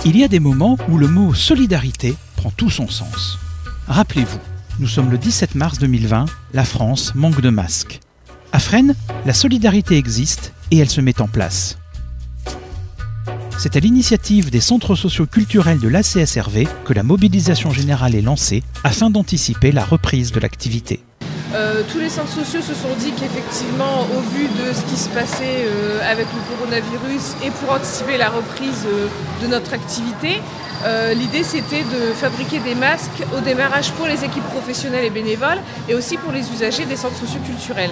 Il y a des moments où le mot solidarité prend tout son sens. Rappelez-vous, nous sommes le 17 mars 2020, la France manque de masques. À Fresnes, la solidarité existe et elle se met en place. C'est à l'initiative des centres socio-culturels de l'ACSRV que la mobilisation générale est lancée afin d'anticiper la reprise de l'activité. Tous les centres sociaux se sont dit qu'effectivement, au vu de ce qui se passait avec le coronavirus et pour anticiper la reprise de notre activité, l'idée c'était de fabriquer des masques au démarrage pour les équipes professionnelles et bénévoles et aussi pour les usagers des centres socio-culturels.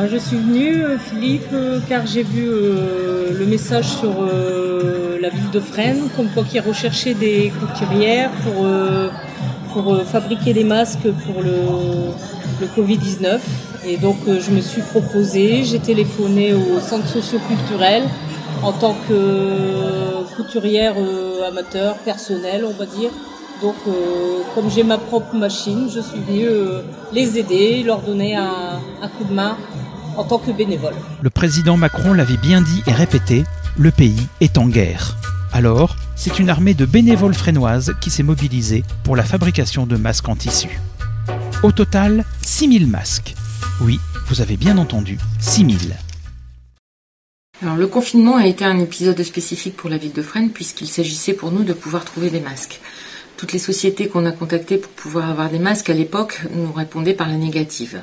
Je suis venue, Philippe, car j'ai vu le message sur la ville de Fresnes, comme quoi qui recherchait des couturières pour fabriquer des masques pour le Covid-19. Et donc je me suis proposée, j'ai téléphoné au centre socio-culturel en tant que couturière amateur, personnelle, on va dire. Donc comme j'ai ma propre machine, je suis venue les aider, leur donner un coup de main en tant que bénévole. Le président Macron l'avait bien dit et répété, le pays est en guerre. Alors, c'est une armée de bénévoles fresnoises qui s'est mobilisée pour la fabrication de masques en tissu. Au total, 6000 masques. Oui, vous avez bien entendu, 6000. Alors, le confinement a été un épisode spécifique pour la ville de Fresnes puisqu'il s'agissait pour nous de pouvoir trouver des masques. Toutes les sociétés qu'on a contactées pour pouvoir avoir des masques à l'époque nous répondaient par la négative.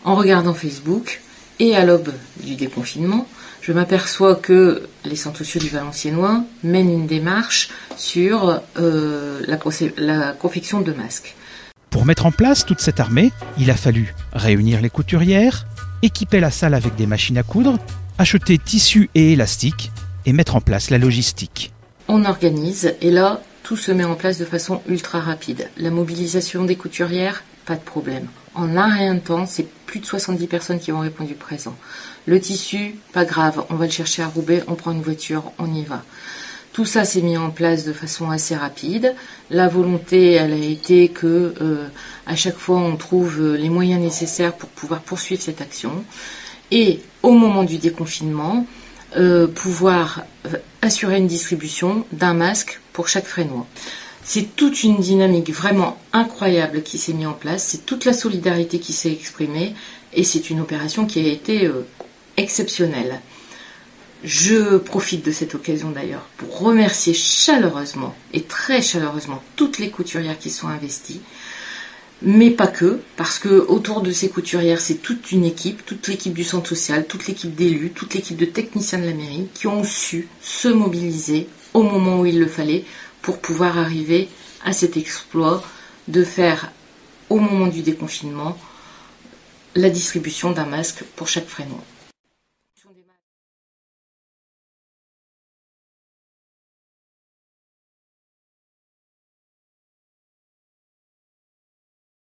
En regardant Facebook et à l'aube du déconfinement, je m'aperçois que les centres sociaux du Valenciennois mènent une démarche sur la confection de masques. Pour mettre en place toute cette armée, il a fallu réunir les couturières, équiper la salle avec des machines à coudre, acheter tissus et élastiques et mettre en place la logistique. On organise et là, tout se met en place de façon ultra rapide. La mobilisation des couturières, pas de problème. En un rien de temps, c'est plus de 70 personnes qui ont répondu présent. Le tissu, pas grave, on va le chercher à Roubaix, on prend une voiture, on y va. Tout ça s'est mis en place de façon assez rapide. La volonté, elle a été que à chaque fois on trouve les moyens nécessaires pour pouvoir poursuivre cette action. Et au moment du déconfinement, pouvoir assurer une distribution d'un masque pour chaque Fresnois. C'est toute une dynamique vraiment incroyable qui s'est mise en place, c'est toute la solidarité qui s'est exprimée et c'est une opération qui a été exceptionnelle. Je profite de cette occasion d'ailleurs pour remercier chaleureusement et très chaleureusement toutes les couturières qui sont investies, mais pas que, parce que autour de ces couturières, c'est toute une équipe, toute l'équipe du centre social, toute l'équipe d'élus, toute l'équipe de techniciens de la mairie qui ont su se mobiliser au moment où il le fallait pour pouvoir arriver à cet exploit de faire, au moment du déconfinement, la distribution d'un masque pour chaque Fresnois.